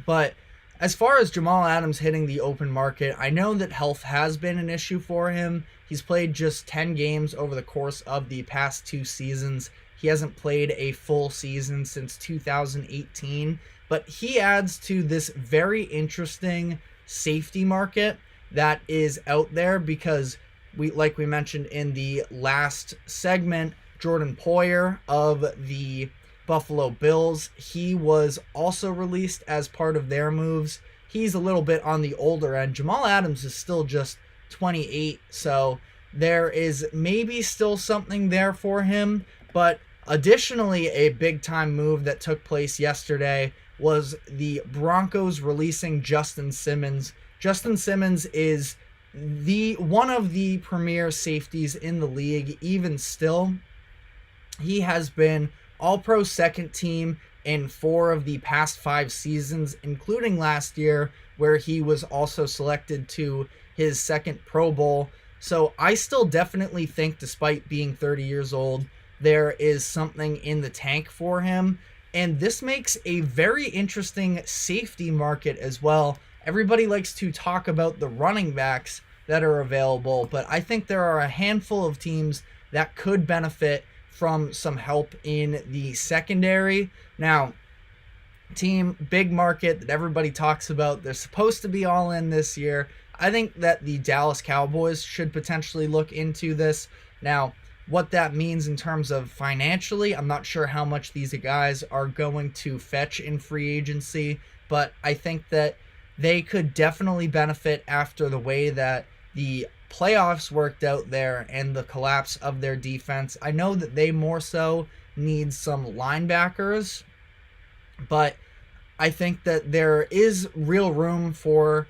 But as far as Jamal Adams hitting the open market, I know that health has been an issue for him. He's played just 10 games over the course of the past 2 seasons. He hasn't played a full season since 2018, but he adds to this very interesting safety market that is out there because like we mentioned in the last segment, Jordan Poyer of the Buffalo Bills, he was also released as part of their moves. He's a little bit on the older end. Jamal Adams is still just 28, so there is maybe still something there for him. But additionally, a big-time move that took place yesterday was the Broncos releasing Justin Simmons. Justin Simmons is one of the premier safeties in the league. Even still, he has been all-pro second team in 4 of the past 5 seasons, including last year, where he was also selected to his second Pro Bowl. So I still definitely think, despite being 30 years old, there is something in the tank for him. And this makes a very interesting safety market as well. Everybody likes to talk about the running backs that are available, but I think there are a handful of teams that could benefit from some help in the secondary. Now, team, big market that everybody talks about. They're supposed to be all in this year. I think that the Dallas Cowboys should potentially look into this. Now, what that means in terms of financially, I'm not sure how much these guys are going to fetch in free agency, but I think that they could definitely benefit after the way that the playoffs worked out there and the collapse of their defense. I know that they more so need some linebackers, but I think that there is real room for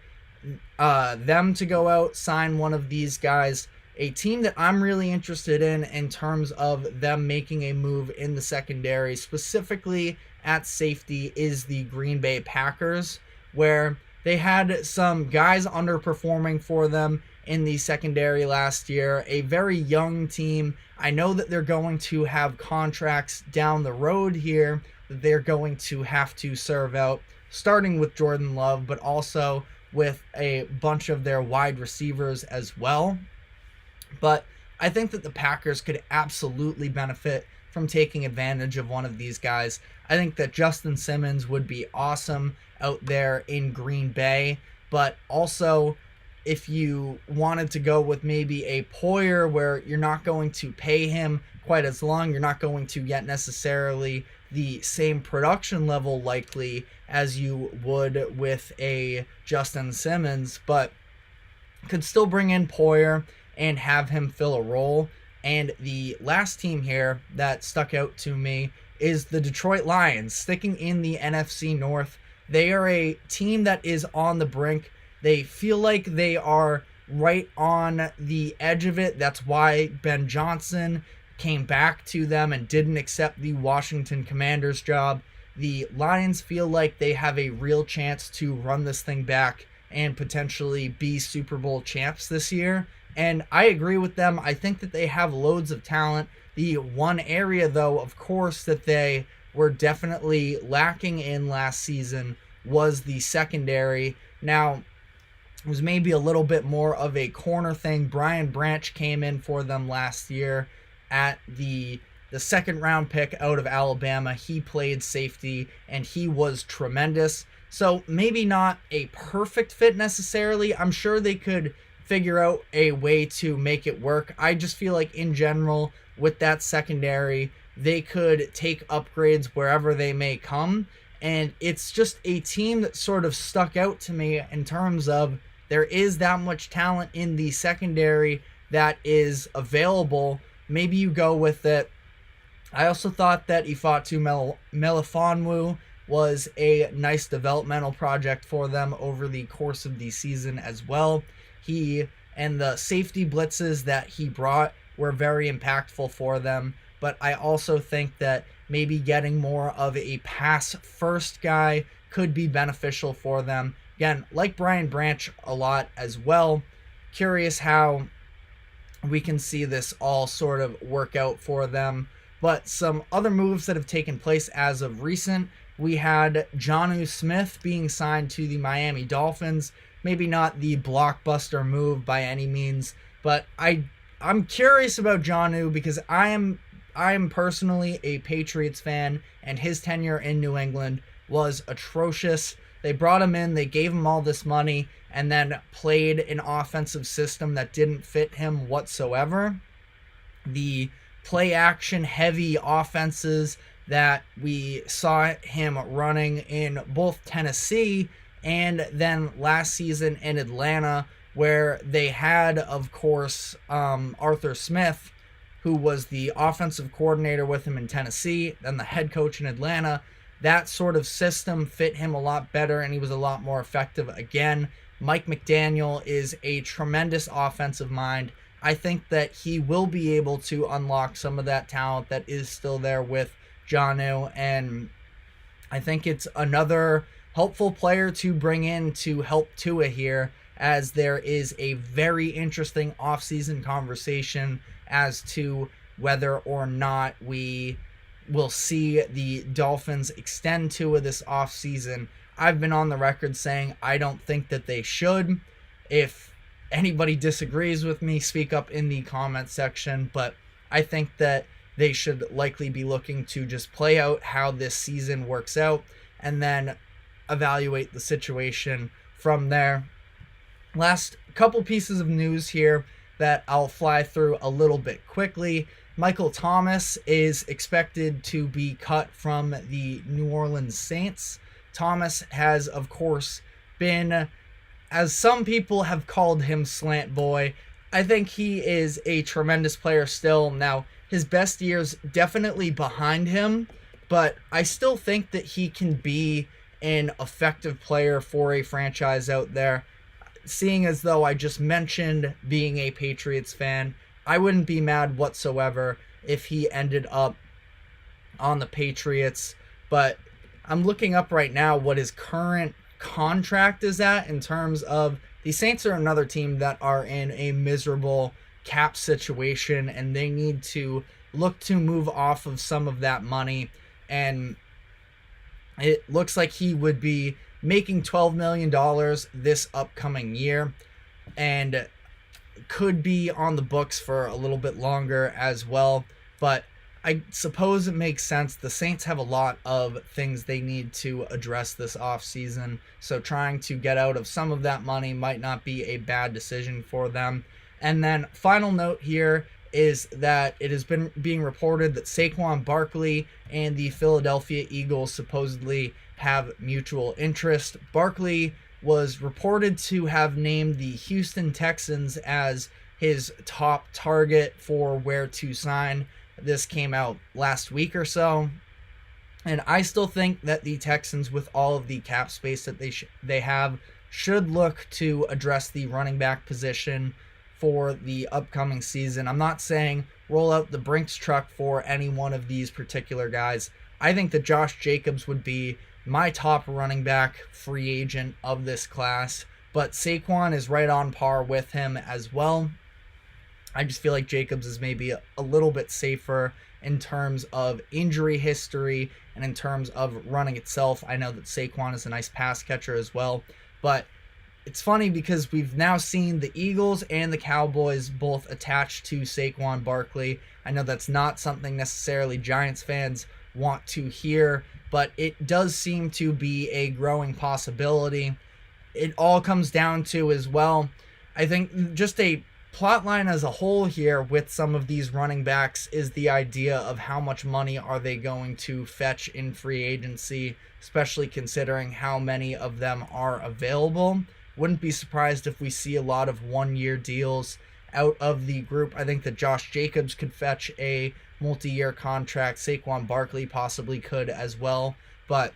them to go out, sign one of these guys. a team that I'm really interested in terms of them making a move in the secondary, specifically at safety, is the Green Bay Packers, where they had some guys underperforming for them in the secondary last year, a very young team. I know that they're going to have contracts down the road here that they're going to have to serve out, starting with Jordan Love, but also with a bunch of their wide receivers as well. But I think that the Packers could absolutely benefit from taking advantage of one of these guys. I think that Justin Simmons would be awesome out there in Green Bay, but also if you wanted to go with maybe a Poyer where you're not going to pay him quite as long, you're not going to get necessarily the same production level likely as you would with a Justin Simmons, but could still bring in Poyer and have him fill a role. And the last team here that stuck out to me is the Detroit Lions, sticking in the NFC North. They are a team that is on the brink. They feel like they are right on the edge of it. That's why Ben Johnson came back to them and didn't accept the Washington Commanders job. The Lions feel like they have a real chance to run this thing back and potentially be Super Bowl champs this year. And I agree with them. I think that they have loads of talent. The one area, though, of course, that they were definitely lacking in last season was the secondary. Now, it was maybe a little bit more of a corner thing. Brian Branch came in for them last year at the second round pick out of Alabama. He played safety and he was tremendous. So maybe not a perfect fit necessarily. I'm sure they could figure out a way to make it work. I just feel like in general with that secondary, they could take upgrades wherever they may come. And it's just a team that sort of stuck out to me in terms of there is that much talent in the secondary that is available. Maybe you go with it. I also thought that Ifeatu Melifonwu was a nice developmental project for them over the course of the season as well. He and the safety blitzes that he brought were very impactful for them. But I also think that maybe getting more of a pass-first guy could be beneficial for them. Again, like Brian Branch a lot as well. Curious how we can see this all sort of work out for them. But some other moves that have taken place as of recent, we had Jonnu Smith being signed to the Miami Dolphins. Maybe not the blockbuster move by any means, but I'm curious about Jonnu because I am personally a Patriots fan, and his tenure in New England was atrocious. They brought him in, they gave him all this money, and then played an offensive system that didn't fit him whatsoever. The play-action heavy offenses that we saw him running in both Tennessee and then last season in Atlanta, where they had, of course, Arthur Smith, who was the offensive coordinator with him in Tennessee, then the head coach in Atlanta. That sort of system fit him a lot better, and he was a lot more effective again. Mike McDaniel is a tremendous offensive mind. I think that he will be able to unlock some of that talent that is still there with Jonnu, and I think it's another helpful player to bring in to help Tua here, as there is a very interesting offseason conversation as to whether or not we will see the Dolphins extend Tua this offseason. I've been on the record saying I don't think that they should. If anybody disagrees with me, speak up in the comment section, but I think that they should likely be looking to just play out how this season works out and then evaluate the situation from there. Last couple pieces of news here that I'll fly through a little bit quickly. Michael Thomas is expected to be cut from the New Orleans Saints. Thomas has, of course, been, as some people have called him, Slant Boy. I think he is a tremendous player still. Now, his best years definitely behind him, but I still think that he can be an effective player for a franchise out there. seeing as though I just mentioned being a Patriots fan, I wouldn't be mad whatsoever if he ended up on the Patriots. But I'm looking up right now what his current contract is at in terms of the Saints are another team that are in a miserable cap situation, and they need to look to move off of some of that money. And it looks like he would be making $12 million this upcoming year and could be on the books for a little bit longer as well. But I suppose it makes sense. The Saints have a lot of things they need to address this offseason, so trying to get out of some of that money might not be a bad decision for them. And then final note here is that it has been being reported that Saquon Barkley and the Philadelphia Eagles supposedly have mutual interest. Barkley was reported to have named the Houston Texans as his top target for where to sign. This came out last week or so, and I still think that the Texans, with all of the cap space that they have, should look to address the running back position for the upcoming season. I'm not saying roll out the Brinks truck for any one of these particular guys. I think that Josh Jacobs would be my top running back free agent of this class, but Saquon is right on par with him as well. I just feel like Jacobs is maybe a little bit safer in terms of injury history and in terms of running itself. I know that Saquon is a nice pass catcher as well, but it's funny because we've now seen the Eagles and the Cowboys both attached to Saquon Barkley. I know that's not something necessarily Giants fans want to hear, but it does seem to be a growing possibility. It all comes down to as well, I think just a plot line as a whole here with some of these running backs is the idea of how much money are they going to fetch in free agency, especially considering how many of them are available. Wouldn't be surprised if we see a lot of one-year deals out of the group. I think that Josh Jacobs could fetch a multi-year contract. Saquon Barkley possibly could as well. But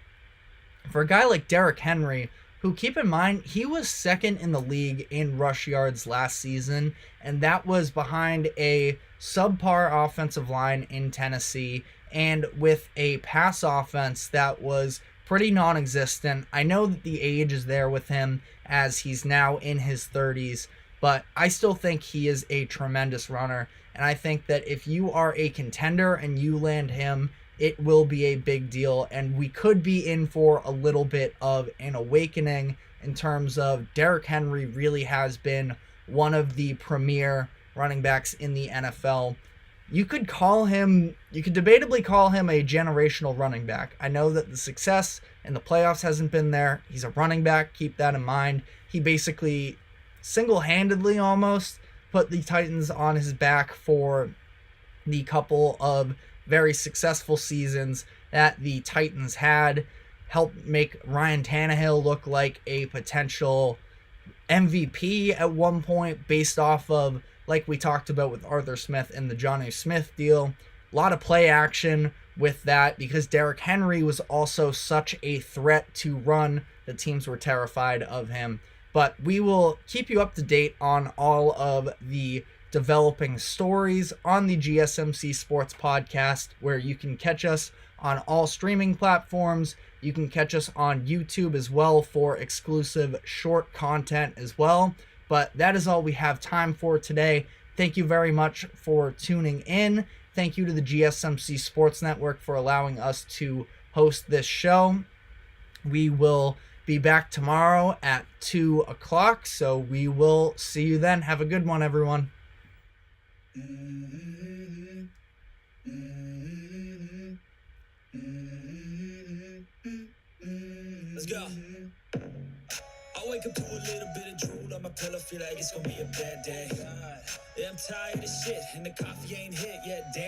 for a guy like Derrick Henry, who, keep in mind, he was second in the league in rush yards last season, and that was behind a subpar offensive line in Tennessee and with a pass offense that was pretty non-existent. I know that the age is there with him as he's now in his 30s, but I still think he is a tremendous runner, and I think that if you are a contender and you land him, it will be a big deal, and we could be in for a little bit of an awakening in terms of Derrick Henry really has been one of the premier running backs in the NFL. You could debatably call him a generational running back. I know that the success in the playoffs hasn't been there. He's a running back, keep that in mind. He basically single-handedly almost put the Titans on his back for the couple of very successful seasons that the Titans had, helped make Ryan Tannehill look like a potential MVP at one point based off of, like we talked about with Arthur Smith and the Jonnu Smith deal. A lot of play action with that because Derrick Henry was also such a threat to run that teams were terrified of him. But we will keep you up to date on all of the developing stories on the GSMC Sports Podcast, where you can catch us on all streaming platforms. You can catch us on YouTube as well for exclusive short content as well. But that is all we have time for today. Thank you very much for tuning in. Thank you to the GSMC Sports Network for allowing us to host this show. We will be back tomorrow at 2 o'clock, so we will see you then. Have a good one, everyone. Let's go. I wake up to a little bit of drool on my pillow, feel like it's gonna be a bad day. Yeah, I'm tired of shit, and the coffee ain't hit yet, damn.